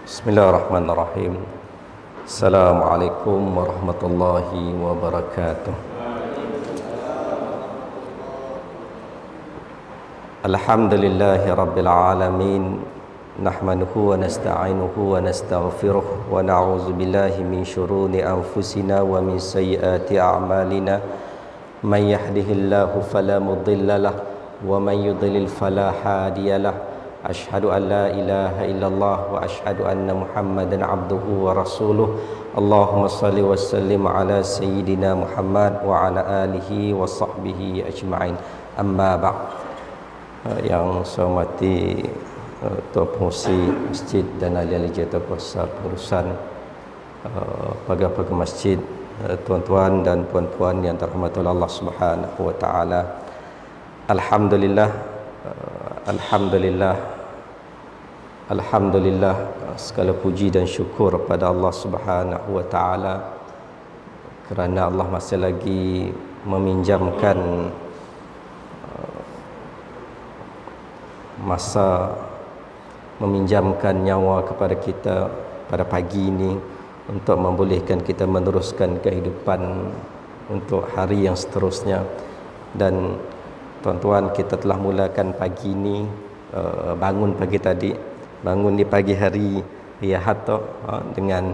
Bismillahirrahmanirrahim. Assalamualaikum warahmatullahi wabarakatuh. Alhamdulillahi rabbil alamin. Nahmaduhu wa nasta'inuhu wa nastaghfiruh wa na'udzu billahi min syururi anfusina wa min sayyiati a'malina. Man yahdihillahu fala mudilla lahu wa man yudlil fala hadiya lahu. Asyhadu an la ilaha illallah wa asyhadu anna Muhammadan abduhu wa rasuluh. Allahumma salli wa sallim ala sayyidina Muhammad wa ala alihi wa sahbihi ajma'in. Amma ba'd. Yang saya hormati Tuan Pengurusi Masjid dan ahli-ahli jawatan pengurusan, pegawai masjid, tuan-tuan dan puan-puan yang dirahmati oleh Allah Subhanahu wa taala. Alhamdulillah, segala puji dan syukur pada Allah Subhanahu wa taala kerana Allah masih lagi meminjamkan masa, meminjamkan nyawa kepada kita pada pagi ini untuk membolehkan kita meneruskan kehidupan untuk hari yang seterusnya. Dan tuan-tuan, kita telah mulakan pagi ini, bangun pagi tadi, bangun di pagi hari Ahad dengan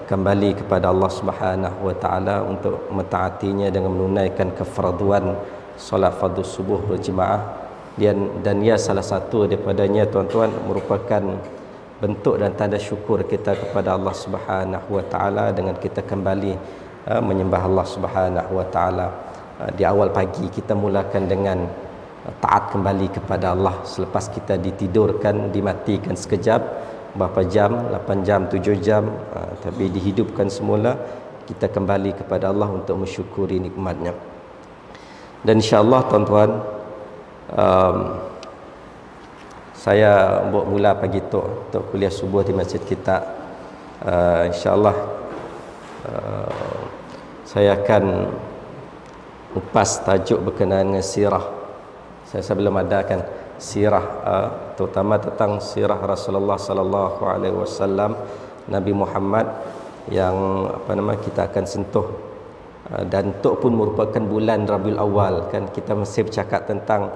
kembali kepada Allah Subhanahu wa taala untuk mentaatinya dengan menunaikan kefarduan solat fardu subuh berjemaah. Dan ia salah satu daripadanya, tuan-tuan, merupakan bentuk dan tanda syukur kita kepada Allah Subhanahu wa taala dengan kita kembali menyembah Allah Subhanahu wa taala. Di awal pagi kita mulakan dengan taat kembali kepada Allah selepas kita ditidurkan, dimatikan sekejap, berapa jam, 8 jam, 7 jam, tapi dihidupkan semula. Kita kembali kepada Allah untuk mensyukuri nikmatnya. Dan insya-Allah, tuan-tuan, saya buat mula pagi tu untuk kuliah subuh di masjid kita. InsyaAllah saya akan upas tajuk berkenaan dengan sirah. Saya belum adakan sirah, terutama tentang sirah Rasulullah sallallahu alaihi wasallam, Nabi Muhammad, yang kita akan sentuh. Dan itu pun merupakan bulan Rabiul Awal, kan kita masih bercakap tentang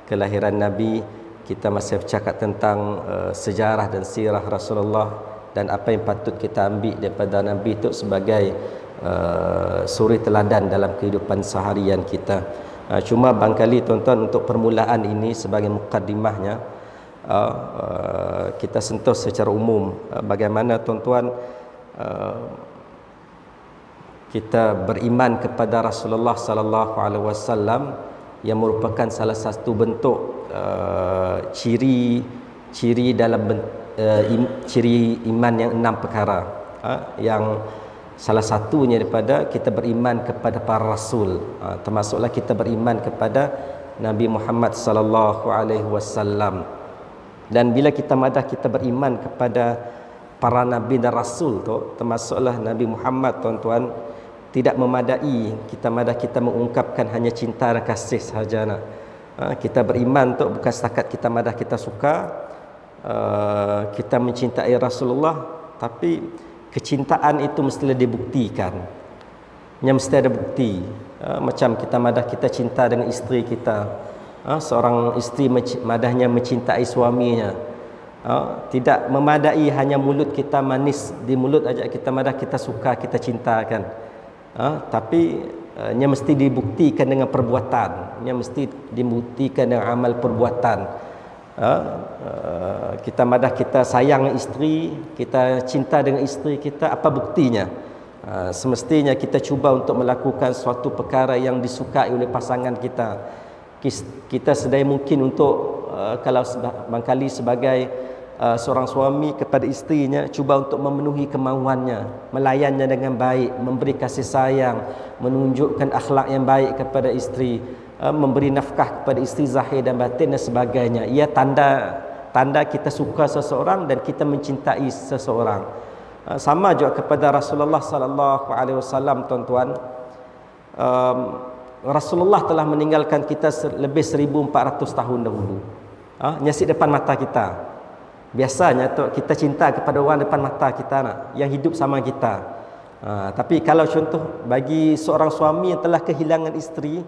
kelahiran Nabi, kita masih bercakap tentang sejarah dan sirah Rasulullah dan apa yang patut kita ambil daripada Nabi itu sebagai suri teladan dalam kehidupan seharian kita. Cuma barangkali, tuan-tuan, untuk permulaan ini sebagai mukaddimahnya, kita sentuh secara umum bagaimana, tuan-tuan, kita beriman kepada Rasulullah sallallahu alaihi wasallam yang merupakan salah satu bentuk ciri dalam ciri iman yang 6 perkara, yang salah satunya daripada kita beriman kepada para rasul, termasuklah kita beriman kepada Nabi Muhammad sallallahu alaihi wasallam. Dan bila kita madah kita beriman kepada para nabi dan rasul tu, termasuklah Nabi Muhammad, tuan-tuan, tidak memadai kita mengungkapkan hanya cinta dan kasih sahaja. Kita beriman tu bukan setakat kita madah, kita suka, kita mencintai Rasulullah, tapi kecintaan itu mestilah dibuktikan. Mesti ada bukti. Macam kita madah kita cinta dengan isteri kita. Seorang isteri madahnya mencintai suaminya. Tidak memadai hanya mulut kita manis di mulut aja kita madah, kita suka, kita cintakan. Tapi nya mesti dibuktikan dengan perbuatan, nya mesti dibuktikan dengan amal perbuatan. Kita madah kita sayang isteri, kita cinta dengan isteri kita, apa buktinya? Semestinya kita cuba untuk melakukan suatu perkara yang disukai oleh pasangan kita. Kita sedaya mungkin untuk kalau barangkali sebagai seorang suami kepada isterinya, cuba untuk memenuhi kemahuannya, melayannya dengan baik, memberi kasih sayang, menunjukkan akhlak yang baik kepada isteri, memberi nafkah kepada isteri zahir dan batin dan sebagainya. Ia tanda kita suka seseorang dan kita mencintai seseorang. Sama juga kepada Rasulullah sallallahu alaihi wasallam, tuan-tuan. Rasulullah telah meninggalkan kita lebih 1400 tahun dahulu. Nyaksi depan mata kita. Biasanya tu kita cinta kepada orang depan mata kita nak, yang hidup sama kita. Tapi kalau contoh bagi seorang suami yang telah kehilangan isteri,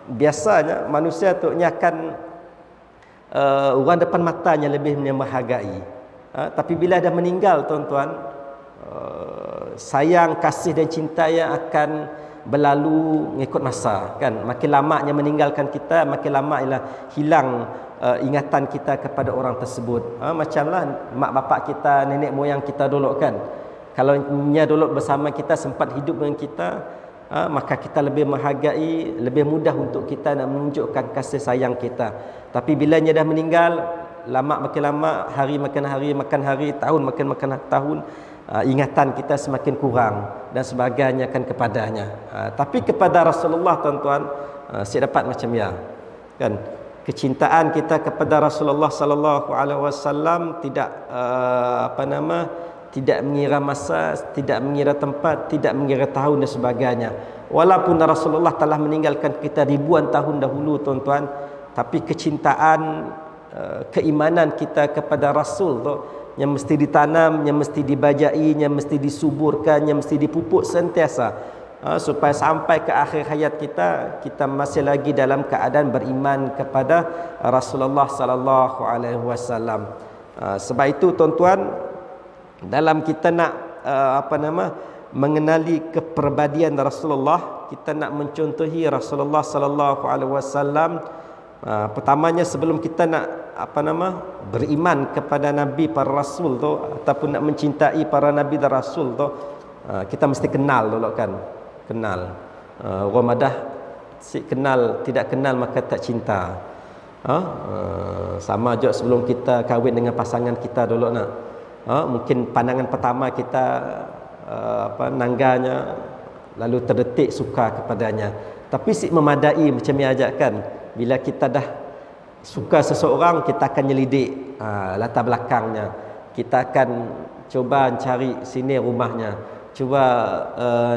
biasanya manusia tu akan orang depan matanya lebih menghargai. Tapi bila dah meninggal tuan-tuan, sayang, kasih dan cinta yang akan berlalu mengikut masa kan. Makin lamanya meninggalkan kita, makin lama ialah hilang ingatan kita kepada orang tersebut. Macamlah mak bapak kita, nenek moyang kita dulu kan, kalau nya dulu bersama kita, sempat hidup dengan kita, maka kita lebih menghargai, lebih mudah untuk kita nak menunjukkan kasih sayang kita. Tapi bila nya dah meninggal, makin lama, hari makan hari, tahun makan tahun, ingatan kita semakin kurang dan sebagainya kan kepadanya. Tapi kepada Rasulullah tuan-tuan, saya dapat macam ya kan, kecintaan kita kepada Rasulullah sallallahu alaihi wasallam tidak tidak mengira masa, tidak mengira tempat, tidak mengira tahun dan sebagainya. Walaupun Rasulullah telah meninggalkan kita ribuan tahun dahulu tuan-tuan, tapi kecintaan, keimanan kita kepada Rasul tu yang mesti ditanam, yang mesti dibajai, yang mesti disuburkan, yang mesti dipupuk sentiasa, supaya sampai ke akhir hayat kita masih lagi dalam keadaan beriman kepada Rasulullah sallallahu alaihi wasallam. Sebab itu tuan-tuan, dalam kita nak mengenali kepribadian Rasulullah, kita nak mencontohi Rasulullah sallallahu alaihi wasallam, pertamanya sebelum kita nak beriman kepada nabi para rasul tu, ataupun nak mencintai para nabi dan rasul tu, kita mesti kenal dulu kan. Kenal. Orang madah si kenal, tidak kenal maka tak cinta. Sama juga sebelum kita kahwin dengan pasangan kita dulu nak. Mungkin pandangan pertama kita nangganya, lalu terdetik suka kepadanya. Tapi si memadai macam yang ajakkan, bila kita dah suka seseorang, kita akan nyelidik latar belakangnya. Kita akan cuba cari sini rumahnya, cuba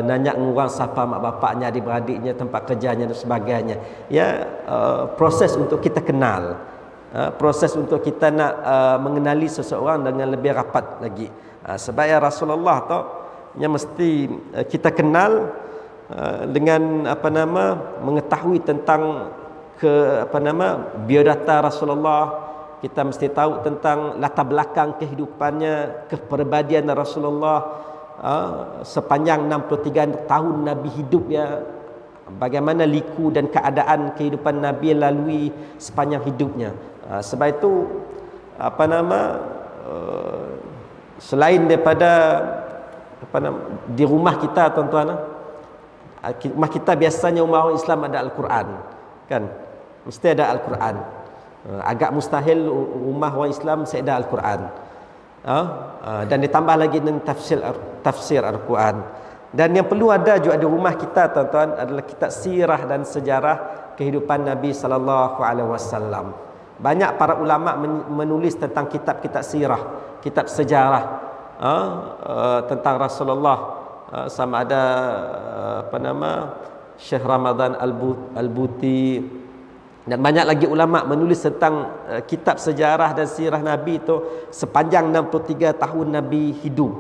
nanya orang siapa mak bapaknya, adik-beradiknya, tempat kerjanya dan sebagainya. Ya, proses untuk kita kenal, proses untuk kita nak mengenali seseorang dengan lebih rapat lagi. Sebab ya Rasulullah tu yang mesti kita kenal dengan mengetahui tentang biodata Rasulullah. Kita mesti tahu tentang latar belakang kehidupannya, kepribadian Rasulullah sepanjang 63 tahun Nabi hidup ya, bagaimana liku dan keadaan kehidupan Nabi lalui sepanjang hidupnya. Sebab itu selain daripada di rumah kita tuan-tuan, rumah kita biasanya rumah orang Islam ada Al-Quran kan, mesti ada Al-Quran. Agak mustahil rumah orang Islam saya ada Al-Quran. Dan ditambah lagi dengan tafsir Al-Quran. Dan yang perlu ada juga di rumah kita tuan-tuan adalah kitab sirah dan sejarah kehidupan Nabi sallallahu alaihi wasallam. Banyak para ulama menulis tentang kitab-kitab sirah, kitab sejarah tentang Rasulullah, sama ada Syekh Ramadan Al-Buti, dan banyak lagi ulama menulis tentang kitab sejarah dan sirah Nabi itu sepanjang 63 tahun Nabi hidup.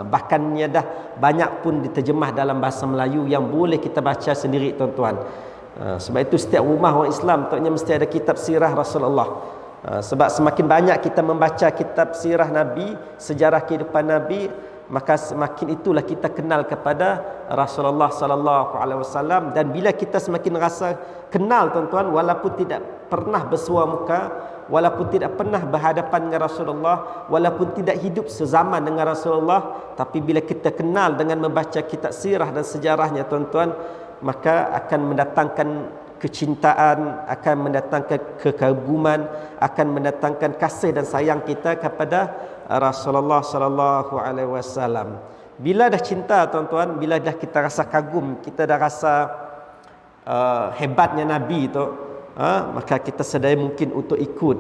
Bahkan dah banyak pun diterjemah dalam bahasa Melayu yang boleh kita baca sendiri tuan-tuan. Sebab itu setiap rumah orang Islam taknya mesti ada kitab sirah Rasulullah. Sebab semakin banyak kita membaca kitab sirah Nabi, sejarah kehidupan Nabi, maka semakin itulah kita kenal kepada Rasulullah sallallahu alaihi wasallam. Dan bila kita semakin rasa kenal tuan-tuan, walaupun tidak pernah bersua muka, walaupun tidak pernah berhadapan dengan Rasulullah, walaupun tidak hidup sezaman dengan Rasulullah, tapi bila kita kenal dengan membaca kitab sirah dan sejarahnya tuan-tuan, maka akan mendatangkan kecintaan, akan mendatangkan kekaguman, akan mendatangkan kasih dan sayang kita kepada Rasulullah sallallahu alaihi wasallam. Bila dah cinta tuan-tuan, bila dah kita rasa kagum, kita dah rasa hebatnya Nabi itu, maka kita sedaya mungkin untuk ikut,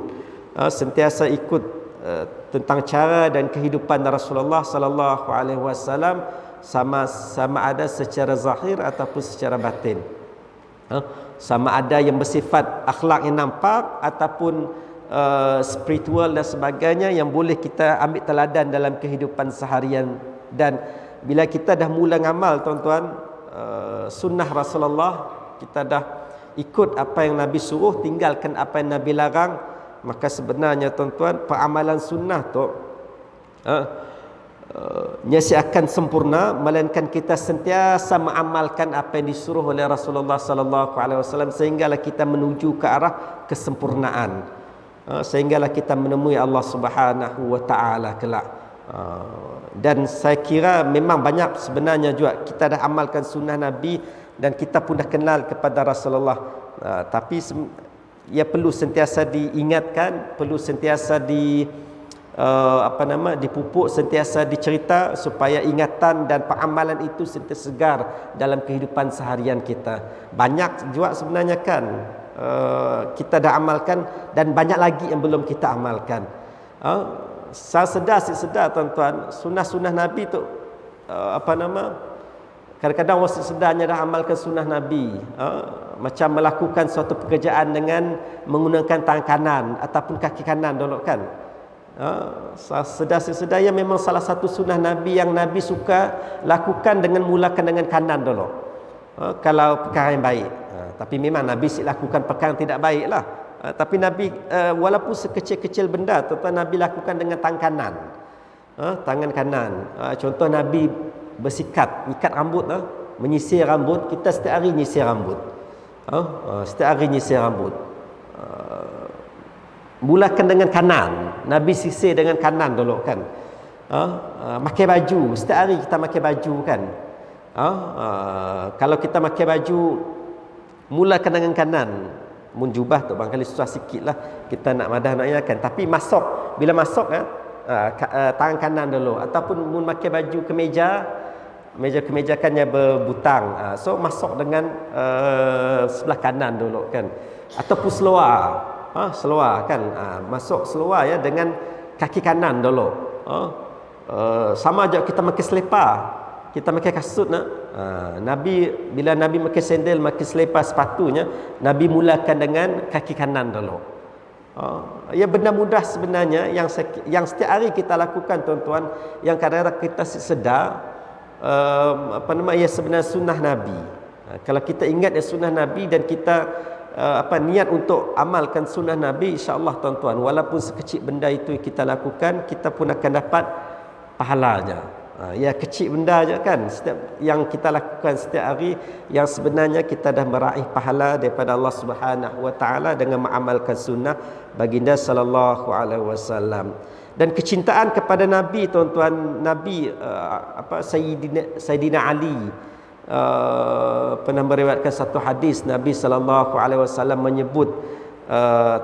sentiasa ikut tentang cara dan kehidupan Rasulullah sallallahu alaihi wasallam, sama ada secara zahir ataupun secara batin. Sama ada yang bersifat akhlak yang nampak ataupun spiritual dan sebagainya yang boleh kita ambil teladan dalam kehidupan seharian. Dan bila kita dah mula ngamal tuan-tuan, sunnah Rasulullah, kita dah ikut apa yang Nabi suruh, tinggalkan apa yang Nabi larang, maka sebenarnya tuan-tuan, peramalan sunnah tu nyasi akan sempurna, melainkan kita sentiasa mengamalkan apa yang disuruh oleh Rasulullah sallallahu alaihi wasallam, sehinggalah kita menuju ke arah kesempurnaan, sehinggalah kita menemui Allah Subhanahu wa taala kelak. Dan saya kira memang banyak sebenarnya juga kita dah amalkan sunnah Nabi dan kita pun dah kenal kepada Rasulullah, tapi ia perlu sentiasa diingatkan, perlu sentiasa dipupuk, sentiasa dicerita supaya ingatan dan peramalan itu sentiasa segar dalam kehidupan seharian kita. Banyak juga sebenarnya kan kita dah amalkan dan banyak lagi yang belum kita amalkan. Saya sedar tuan-tuan, sunnah-sunnah Nabi tu kadang-kadang orang sedarnya dah amalkan sunnah Nabi, macam melakukan suatu pekerjaan dengan menggunakan tangan kanan ataupun kaki kanan dulu kan. Sedar yang memang salah satu sunnah Nabi yang Nabi suka lakukan dengan mulakan dengan kanan dulu, kalau perkara yang baik. Tapi memang Nabi lakukan perkara yang tidak baik lah. Tapi Nabi walaupun sekecil-kecil benda tuan-tuan, Nabi lakukan dengan tangan kanan. Tangan kanan. Contoh Nabi bersikat, ikat rambut, menyisir rambut. Kita setiap hari nyisir rambut. Setiap hari nyisir rambut. Mulakan dengan kanan. Nabi sisir dengan kanan dulu kan. Pakai baju, setiap hari kita pakai baju kan. Kalau kita pakai baju, mulakan dengan kanan. Mun jubah tu barangkali susah sikit lah kita nak madah nak yakan. Tapi masuk, bila masuk tangan kanan dulu. Ataupun mun pakai baju kemeja kan yang berbutang, so masuk dengan sebelah kanan dulu kan. Ataupun seluar, seluar kan, masuk seluar ya dengan kaki kanan dulu. Sama aja kita pakai selipar, kita pakai kasut Nabi, bila Nabi pakai sandal, pakai selipar, sepatunya Nabi mulakan dengan kaki kanan dulu. Ya, benda mudah sebenarnya yang setiap hari kita lakukan tuan-tuan, yang kadang-kadang kita sedar ia sebenarnya sunnah Nabi. Kalau kita ingat sunnah Nabi dan kita niat untuk amalkan sunnah Nabi, insya-Allah tuan-tuan, walaupun sekecil benda itu kita lakukan, kita pun akan dapat pahalanya. Ya, kecil benda je kan, setiap yang kita lakukan setiap hari, yang sebenarnya kita dah meraih pahala daripada Allah Subhanahu wa taala dengan mengamalkan sunnah baginda sallallahu alaihi wasallam. Dan kecintaan kepada Nabi tuan-tuan, Nabi Sayyidina Ali pernah meriwayatkan satu hadis, Nabi sallallahu alaihi wasallam menyebut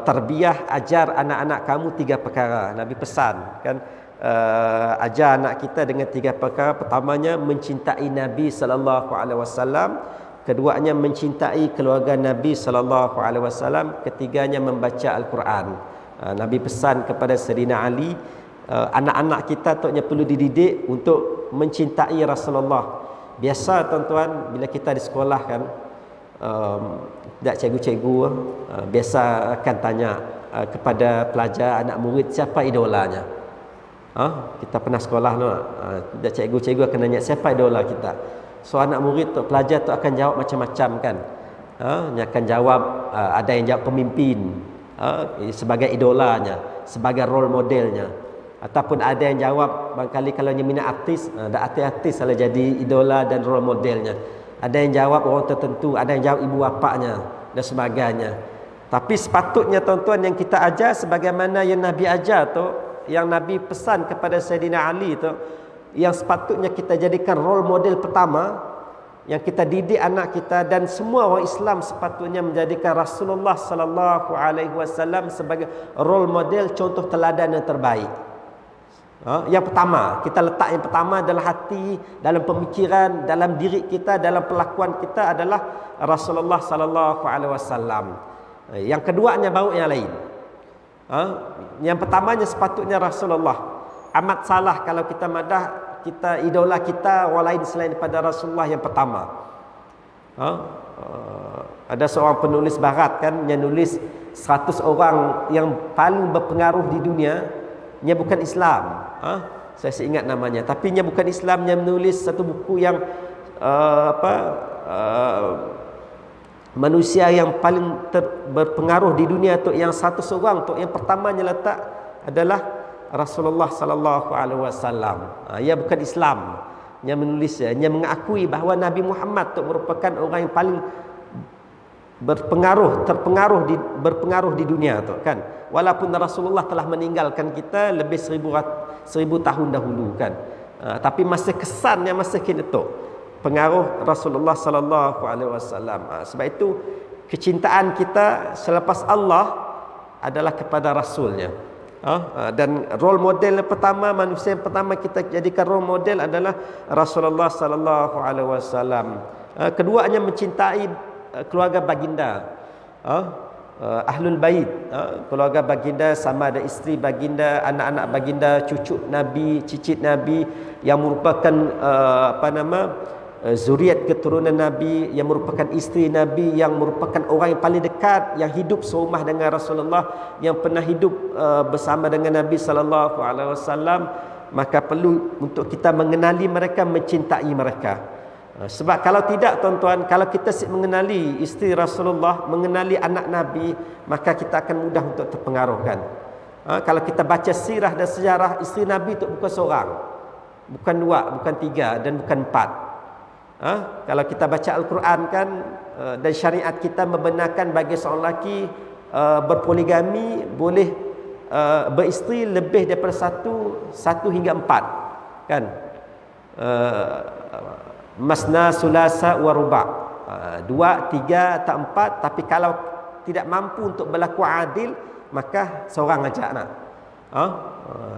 tarbiyah, ajar anak-anak kamu 3 perkara. Nabi pesan kan, ajar anak kita dengan 3 perkara. Pertamanya mencintai Nabi sallallahu alaihi wasallam, keduanya mencintai keluarga Nabi sallallahu alaihi wasallam, ketiganya membaca Al-Quran. Nabi pesan kepada Sayyidina Ali, anak-anak kita taknya perlu dididik untuk mencintai Rasulullah. Biasa tuan-tuan, bila kita di sekolah kan, cikgu-cikgu biasa akan tanya kepada pelajar, anak murid, siapa idolanya. Kita pernah sekolah cikgu-cikgu akan tanya siapa idola kita. So anak murid tu, pelajar tu akan jawab macam-macam kan. Dia akan jawab, ada yang jawab pemimpin sebagai idolanya, sebagai role modelnya. Ataupun ada yang jawab, barangkali kalau dia minat artis, ada artis-artis salah jadi idola dan role modelnya. Ada yang jawab orang tertentu, ada yang jawab ibu bapaknya dan sebagainya. Tapi sepatutnya tuan-tuan, yang kita ajar sebagaimana yang Nabi ajar tu, yang Nabi pesan kepada Sayyidina Ali tu, yang sepatutnya kita jadikan role model pertama, yang kita didik anak kita, dan semua orang Islam sepatutnya menjadikan Rasulullah sallallahu alaihi wasallam sebagai role model, contoh teladan yang terbaik. Yang pertama, kita letak yang pertama dalam hati, dalam pemikiran, dalam diri kita, dalam perlakuan kita adalah Rasulullah sallallahu alaihi wasallam. Yang keduanya baru yang lain. Yang pertamanya sepatutnya Rasulullah. Amat salah kalau kita madah, kita idola kita orang lain selain daripada Rasulullah yang pertama. Ada seorang penulis barat kan, yang nulis 100 orang yang paling berpengaruh di dunia, nya bukan Islam. Saya ingat namanya, tapi nya bukan Islam, nya menulis satu buku yang manusia yang paling berpengaruh di dunia tu, yang 100 orang tu, yang pertamanya letak adalah Rasulullah sallallahu alaihi wasallam. Ia bukan Islam. Nya menulis, nya mengakui bahawa Nabi Muhammad tu merupakan orang yang paling berpengaruh di dunia tu kan. Walaupun Rasulullah telah meninggalkan kita lebih 1000 tahun dahulu kan. Tapi masih kesannya masih kini tu. Pengaruh Rasulullah sallallahu alaihi wasallam. Sebab itu kecintaan kita selepas Allah adalah kepada Rasulnya. Dan role model pertama, manusia yang pertama kita jadikan role model adalah Rasulullah sallallahu alaihi wasallam. Keduanya mencintai keluarga baginda, ahlul bait, keluarga baginda sama ada isteri baginda, anak-anak baginda, cucu Nabi, cicit Nabi yang merupakan zuriat keturunan Nabi, yang merupakan isteri Nabi, yang merupakan orang yang paling dekat, yang hidup serumah dengan Rasulullah, yang pernah hidup bersama dengan Nabi sallallahu alaihi wasallam. Maka perlu untuk kita mengenali mereka, mencintai mereka. Sebab kalau tidak tuan-tuan, kalau kita mengenali isteri Rasulullah, mengenali anak Nabi, maka kita akan mudah untuk terpengaruhkan. Kalau kita baca sirah dan sejarah, isteri Nabi itu bukan seorang, bukan dua, bukan tiga, dan bukan empat. Kalau kita baca Al-Quran kan, dan syariat kita membenarkan bagi seorang lelaki berpoligami, boleh beristeri lebih daripada satu hingga empat kan. Masna, sulasa, wa ruba', 2, 3 atau 4. Tapi kalau tidak mampu untuk berlaku adil, maka seorang aja nak.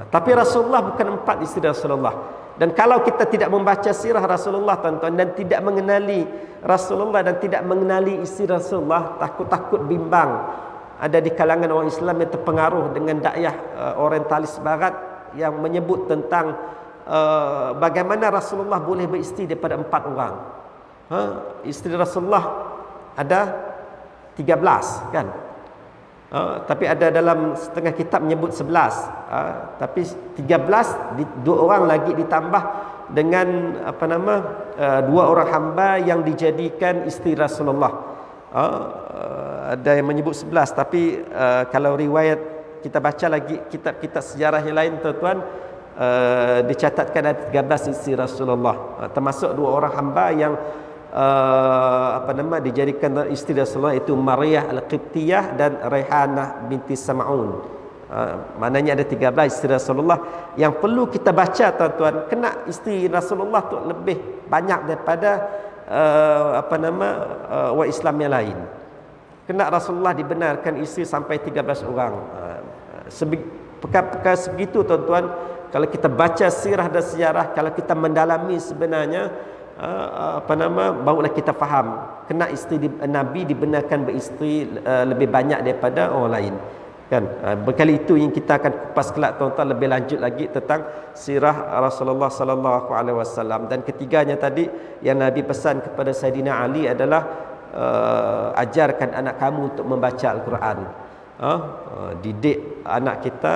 Tapi Rasulullah bukan 4 isteri Rasulullah. Dan kalau kita tidak membaca sirah Rasulullah tuan-tuan, dan tidak mengenali Rasulullah dan tidak mengenali isteri Rasulullah, takut-takut bimbang ada di kalangan orang Islam yang terpengaruh dengan dakwah orientalis barat yang menyebut tentang bagaimana Rasulullah boleh beristeri daripada 4 orang. Isteri Rasulullah ada 13 kan. Tapi ada dalam setengah kitab menyebut 11. Tapi 13 2 orang lagi ditambah dengan 2 orang hamba yang dijadikan isteri Rasulullah. Ada yang menyebut 11, tapi kalau riwayat kita baca lagi kitab-kitab sejarah yang lain tuan-tuan, dicatatkan ada 13 isteri Rasulullah, termasuk 2 orang hamba yang dijadikan isteri Rasulullah, itu Maryah Al-Qibtiyah dan Raihanah binti Sam'un. Maknanya ada 13 isteri Rasulullah yang perlu kita baca tuan-tuan. Kena isteri Rasulullah tu lebih banyak daripada orang Islam yang lain. Kena Rasulullah dibenarkan isteri sampai 13 orang. Perkara sebegitu tuan-tuan, kalau kita baca sirah dan sejarah, kalau kita mendalami sebenarnya barulah kita faham kena isteri Nabi dibenarkan beristeri lebih banyak daripada orang lain kan. Berkali itu yang kita akan kupas kelak tuan-tuan lebih lanjut lagi tentang sirah Rasulullah sallallahu alaihi wasallam. Dan ketiganya tadi yang Nabi pesan kepada Saidina Ali adalah ajarkan anak kamu untuk membaca Al-Quran. Didik anak kita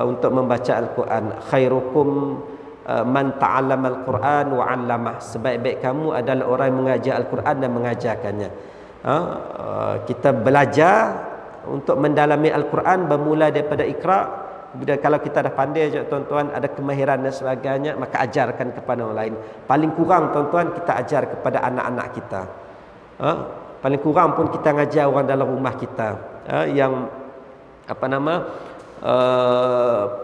untuk membaca Al-Quran. Khairukum man ta'allama Al-Quran wa 'allamah. Sebaik-baik kamu adalah orang yang mengajar Al-Quran dan mengajarkannya. Kita belajar untuk mendalami Al-Quran bermula daripada Iqra. Kemudian kalau kita dah pandai je tuan-tuan, ada kemahiran dan sebagainya, maka ajarkan kepada orang lain. Paling kurang tuan-tuan kita ajar kepada anak-anak kita. Paling kurang pun kita ngajar orang dalam rumah kita yang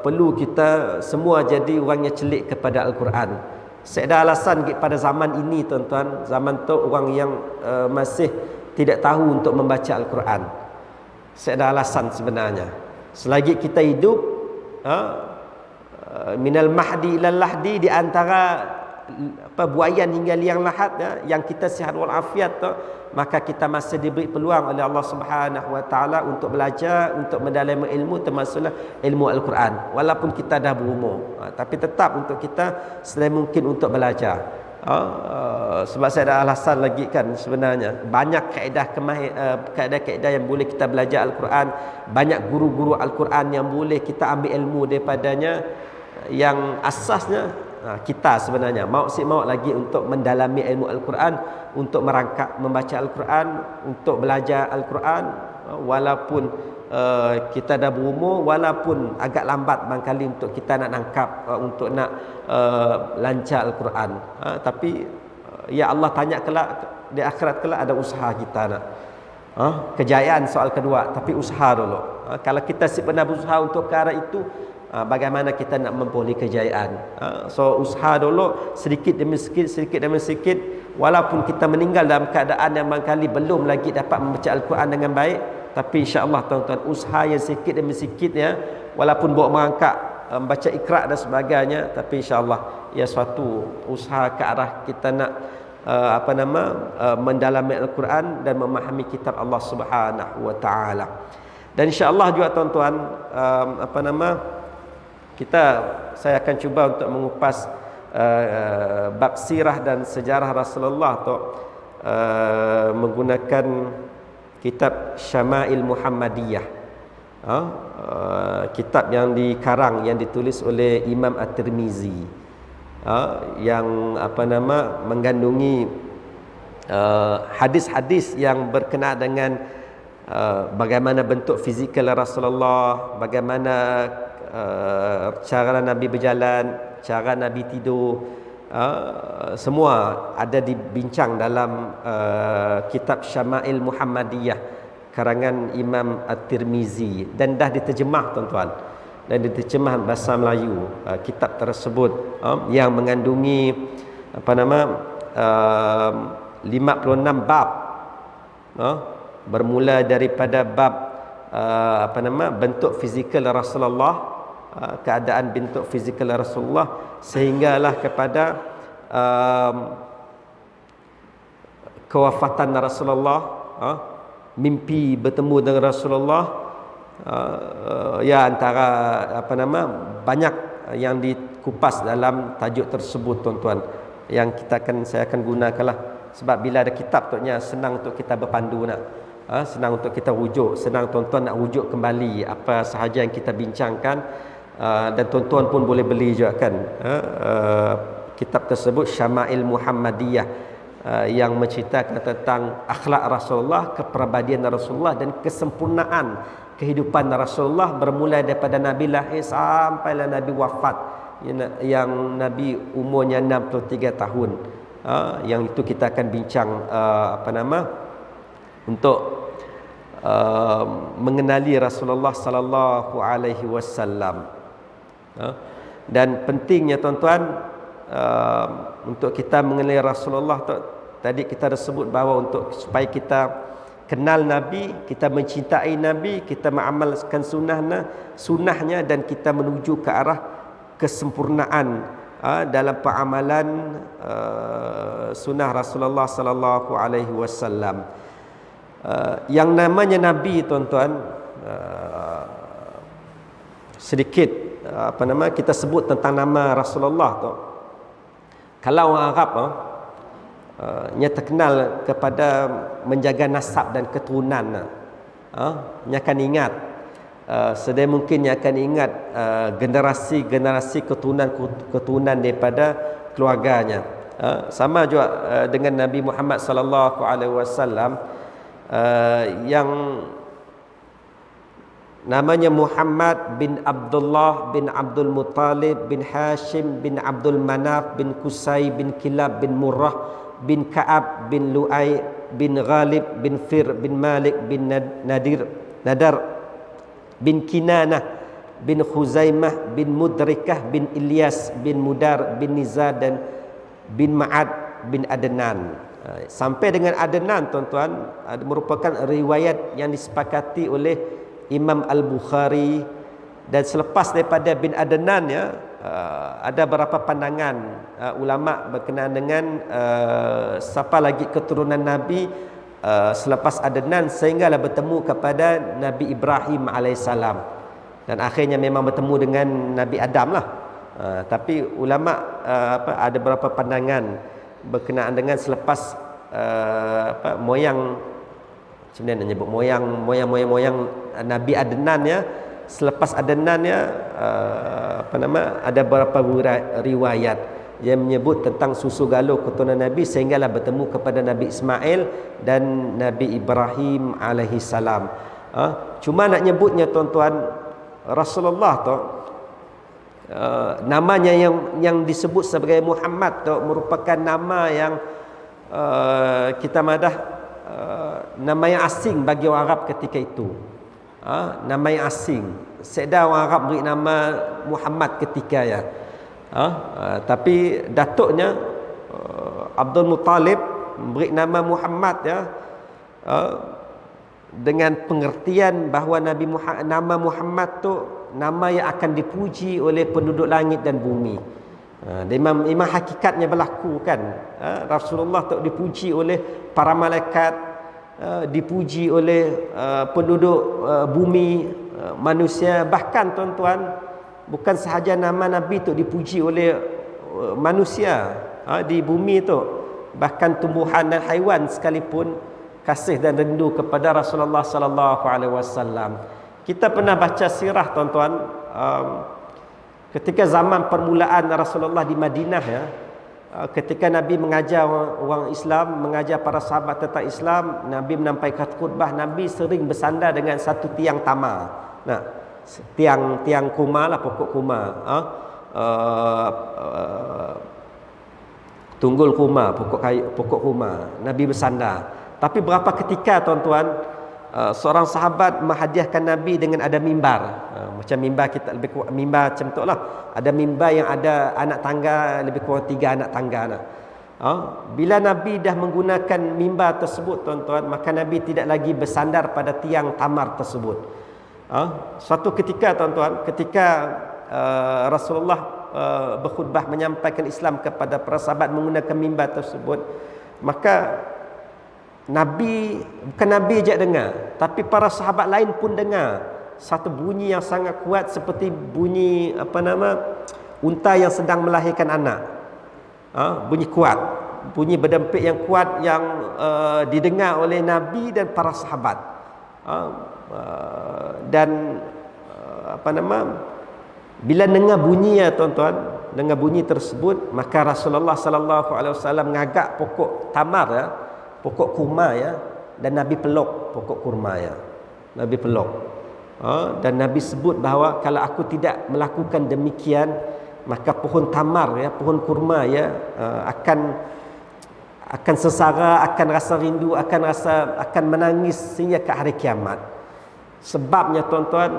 perlu kita semua jadi orang yang celik kepada Al-Quran. Saya ada alasan pada zaman ini tuan-tuan, zaman tu orang yang masih tidak tahu untuk membaca Al-Quran. Saya ada alasan sebenarnya. Selagi kita hidup minal mahdi ilal lahdi, di antara buayan hingga liang lahat yang kita sihat wal afiat tu, maka kita masih diberi peluang oleh Allah Subhanahu wa taala untuk belajar, untuk mendalami ilmu, termasuklah ilmu Al-Quran. Walaupun kita dah berumur, tapi tetap untuk kita selama mungkin untuk belajar. Sebab saya ada alasan lagi kan, sebenarnya banyak kaedah-kaedah yang boleh kita belajar Al-Quran, banyak guru-guru Al-Quran yang boleh kita ambil ilmu daripadanya. Yang asasnya kita sebenarnya mau lagi untuk mendalami ilmu Al-Quran, untuk merangkap membaca Al-Quran, untuk belajar Al-Quran, walaupun kita dah berumur, walaupun agak lambat barangkali untuk kita nak nangkap, untuk nak lancar Al-Quran. Tapi ya Allah tanya kelak di akhirat, kelak ada usaha kita nak kejayaan soal kedua, tapi usaha dulu. Kalau kita pernah berusaha untuk ke arah itu, bagaimana kita nak memperoleh kejayaan. So usaha dulu, sedikit demi sedikit, walaupun kita meninggal dalam keadaan yang barangkali belum lagi dapat membaca Al-Quran dengan baik, tapi insya-Allah tuan-tuan, usaha yang sedikit demi sedikit ya, walaupun bawa merangkak membaca Iqra dan sebagainya, tapi insya-Allah ia suatu usaha ke arah kita nak mendalami Al-Quran dan memahami kitab Allah Subhanahu wa taala. Dan insya-Allah juga tuan-tuan, saya akan cuba untuk mengupas bab sirah dan sejarah Rasulullah tu menggunakan kitab Syama'il Muhammadiyah, kitab yang dikarang, yang ditulis oleh Imam At-Tirmizi, yang mengandungi hadis-hadis yang berkenaan dengan bagaimana bentuk fizikal Rasulullah, bagaimana cara Nabi berjalan, cara Nabi tidur, semua ada dibincang dalam kitab Syama'il Muhammadiyah karangan Imam At-Tirmizi, dan dah diterjemah tuan-tuan, dan diterjemah bahasa Melayu. Kitab tersebut yang mengandungi 56 bab, bermula daripada bab bentuk fizikal Rasulullah, keadaan bentuk fizikal Rasulullah, sehinggalah kepada kewafatan Rasulullah, mimpi bertemu dengan Rasulullah, ya antara banyak yang dikupas dalam tajuk tersebut tuan-tuan, yang saya akan gunakanlah, sebab bila ada kitab tu senang untuk kita berpandu nak, senang untuk kita rujuk, senang tuan-tuan nak rujuk kembali apa sahaja yang kita bincangkan, dan tuan-tuan pun boleh beli juga kan kitab tersebut, Syama'il Muhammadiyah, yang menceritakan tentang akhlak Rasulullah, kepribadian Rasulullah, dan kesempurnaan kehidupan Rasulullah bermula daripada Nabi lahir sampailah Nabi wafat, yang Nabi umurnya 63 tahun. Yang itu kita akan bincang untuk mengenali Rasulullah sallallahu alaihi wasallam. Dan pentingnya tuan-tuan, untuk kita mengenali Rasulullah tadi kita dah sebut bahawa untuk supaya kita kenal Nabi, kita mencintai Nabi, kita mengamalkan sunnahnya, dan kita menuju ke arah kesempurnaan dalam pengamalan sunnah Rasulullah sallallahu alaihi wasallam. Yang namanya Nabi tuan-tuan, sedikit kita sebut tentang nama Rasulullah tu. Kalau orang Arab nya terkenal kepada menjaga nasab dan keturunan, nya akan ingat, sedaya mungkin nya akan ingat generasi keturunan daripada keluarganya. Sama juga dengan Nabi Muhammad sallallahu alaihi wasallam, yang namanya Muhammad bin Abdullah bin Abdul Muttalib bin Hashim bin Abdul Manaf bin Qusay bin Kilab bin Murrah bin Ka'ab bin Lu'ay bin Ghalib bin Fir bin Malik bin Nadar bin Kinanah bin Khuzaimah bin Mudrikah bin Ilyas bin Mudar bin Nizar dan bin Ma'ad bin Adnan. Sampai dengan Adnan tuan-tuan, merupakan riwayat yang disepakati oleh Imam Al-Bukhari. Dan selepas daripada bin Adnan ada beberapa pandangan ulama berkenaan dengan siapa lagi keturunan Nabi selepas Adnan, sehinggalah bertemu kepada Nabi Ibrahim alaihissalam, dan akhirnya memang bertemu dengan Nabi Adam lah. Tapi ulama ada beberapa pandangan berkenaan dengan selepas moyang, macam mana nak nyebut, moyang Nabi Adnan ya. Selepas Adnan ya, ada beberapa riwayat yang menyebut tentang susu galuh keturunan Nabi sehinggalah bertemu kepada Nabi Ismail dan Nabi Ibrahim alaihi salam. Cuma nak nyebutnya tuan-tuan, Rasulullah tu namanya yang disebut sebagai Muhammad tu merupakan nama yang kita madah nama yang asing bagi orang Arab ketika itu. Nama yang asing. Sekedar orang Arab beri nama Muhammad ketika ya. Tapi datuknya Abdul Muttalib beri nama Muhammad ya, dengan pengertian bahawa nama Muhammad tu nama yang akan dipuji oleh penduduk langit dan bumi. Memang hakikatnya berlaku kan. Rasulullah tu dipuji oleh para malaikat, dipuji oleh penduduk bumi, manusia. Bahkan tuan-tuan, bukan sahaja nama Nabi tu dipuji oleh manusia di bumi tu, bahkan tumbuhan dan haiwan sekalipun kasih dan rindu kepada Rasulullah sallallahu alaihi wasallam. Kita pernah baca sirah tuan-tuan, ketika zaman permulaan Rasulullah di Madinah ya, ketika Nabi mengajar orang Islam, mengajar para sahabat tentang Islam, Nabi menyampaikan khutbah, Nabi sering bersandar dengan satu tiang tamar. Nah, tiang kurma lah, pokok kurma. Tunggul kurma, pokok kurma. Nabi bersandar. Tapi berapa ketika tuan-tuan, seorang sahabat menghadiahkan Nabi dengan ada mimbar. Macam mimbar kita lebih kurang, mimbar macam tu lah. Ada mimbar yang ada anak tangga, lebih kurang 3 anak tangga lah. Bila Nabi dah menggunakan mimbar tersebut tuan-tuan, maka Nabi tidak lagi bersandar pada tiang tamar tersebut. Suatu ketika tuan-tuan, ketika Rasulullah berkhutbah menyampaikan Islam kepada para sahabat menggunakan mimbar tersebut, maka bukan Nabi je dengar, tapi para sahabat lain pun dengar satu bunyi yang sangat kuat, seperti bunyi unta yang sedang melahirkan anak. Bunyi kuat, bunyi berdempit yang kuat yang didengar oleh Nabi dan para sahabat. Dan bila dengar bunyi ya tuan-tuan, dengar bunyi tersebut, maka Rasulullah sallallahu alaihi wasallam mengagak pokok tamar ya, pokok kurma ya, dan Nabi peluk pokok kurma ya. Nabi peluk. Dan Nabi sebut bahawa kalau aku tidak melakukan demikian, maka pohon tamar ya, pohon kurma ya, akan sesara, akan rasa rindu, akan menangis sehingga ke hari kiamat. Sebabnya tuan-tuan,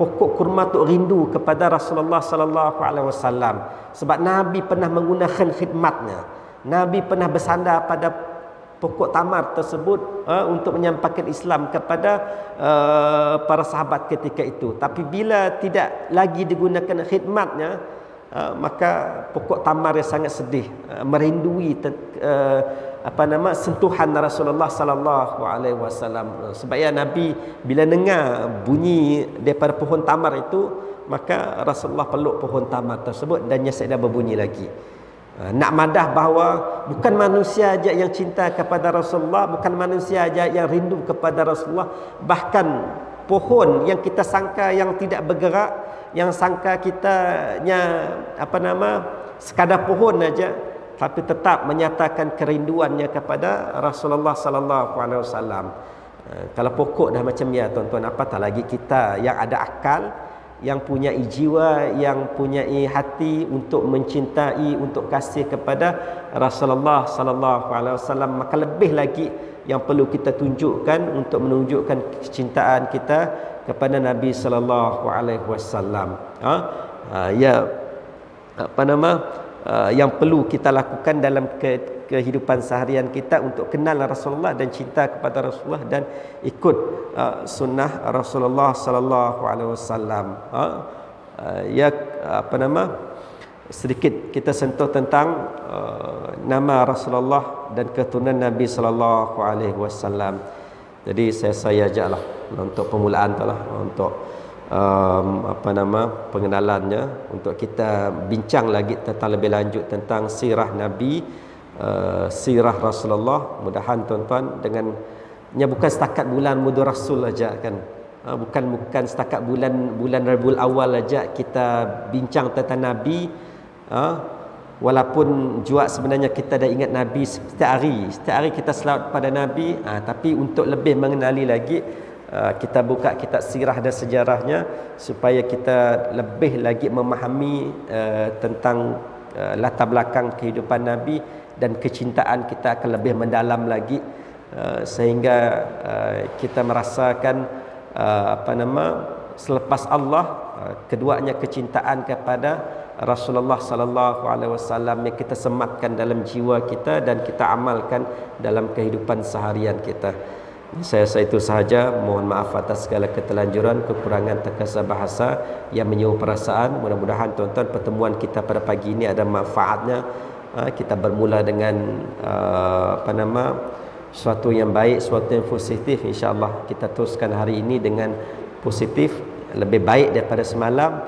pokok kurma tu rindu kepada Rasulullah sallallahu alaihi wasallam, sebab Nabi pernah menggunakan khidmatnya. Nabi pernah bersandar pada pokok tamar tersebut untuk menyampaikan Islam kepada para sahabat ketika itu. Tapi bila tidak lagi digunakan khidmatnya, maka pokok tamar yang sangat sedih, merindui sentuhan Rasulullah sallallahu alaihi wasallam. Sebab ya Nabi bila dengar bunyi daripada pohon tamar itu, maka Rasulullah peluk pohon tamar tersebut dan ia sedang berbunyi lagi. Nak madah bahawa bukan manusia aja yang cinta kepada Rasulullah, bukan manusia aja yang rindu kepada Rasulullah, bahkan pohon yang kita sangka yang tidak bergerak, yang sangka kitanya sekadar pohon aja, tapi tetap menyatakan kerinduannya kepada Rasulullah sallallahu alaihi wasallam. Kalau pokok dah macam ya tuan-tuan, apatah lagi kita yang ada akal, yang punya jiwa, yang punya hati untuk mencintai, untuk kasih kepada Rasulullah sallallahu alaihi wasallam. Maka lebih lagi yang perlu kita tunjukkan untuk menunjukkan kecintaan kita kepada Nabi sallallahu alaihi wasallam. Yang perlu kita lakukan dalam kehidupan seharian kita untuk kenal Rasulullah dan cinta kepada Rasulullah dan ikut sunnah Rasulullah sallallahu alaihi wasallam. Sedikit kita sentuh tentang nama Rasulullah dan keturunan Nabi sallallahu alaihi wasallam. Jadi saya ajaklah untuk permulaan lah, untuk pengenalannya, untuk kita bincang lagi tentang lebih lanjut tentang sirah Nabi sirah Rasulullah. Mudahan tuan-tuan dengannya bukan setakat bulan Mudur Rasul aja kan. Bukan setakat bulan Rabiul Awal aja kita bincang tentang Nabi. Walaupun juga sebenarnya kita dah ingat Nabi setiap hari kita selawat pada Nabi, tapi untuk lebih mengenali lagi, kita buka kitab sirah dan sejarahnya supaya kita lebih lagi memahami tentang latar belakang kehidupan Nabi, dan kecintaan kita akan lebih mendalam lagi, sehingga kita merasakan selepas Allah, keduanya kecintaan kepada Rasulullah sallallahu alaihi wasallam yang kita sematkan dalam jiwa kita dan kita amalkan dalam kehidupan seharian kita. Saya rasa itu sahaja. Mohon maaf atas segala keterlanjuran, kekurangan terkasar bahasa yang menyinggung perasaan. Mudah-mudahan tuan-tuan pertemuan kita pada pagi ini ada manfaatnya. Kita bermula dengan sesuatu yang baik, sesuatu yang positif. InsyaAllah kita teruskan hari ini dengan positif, lebih baik daripada semalam.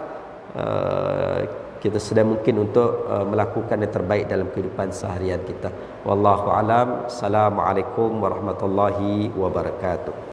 Kita sedang mungkin untuk melakukan yang terbaik dalam kehidupan seharian kita. Wallahu alam. Assalamualaikum warahmatullahi wabarakatuh.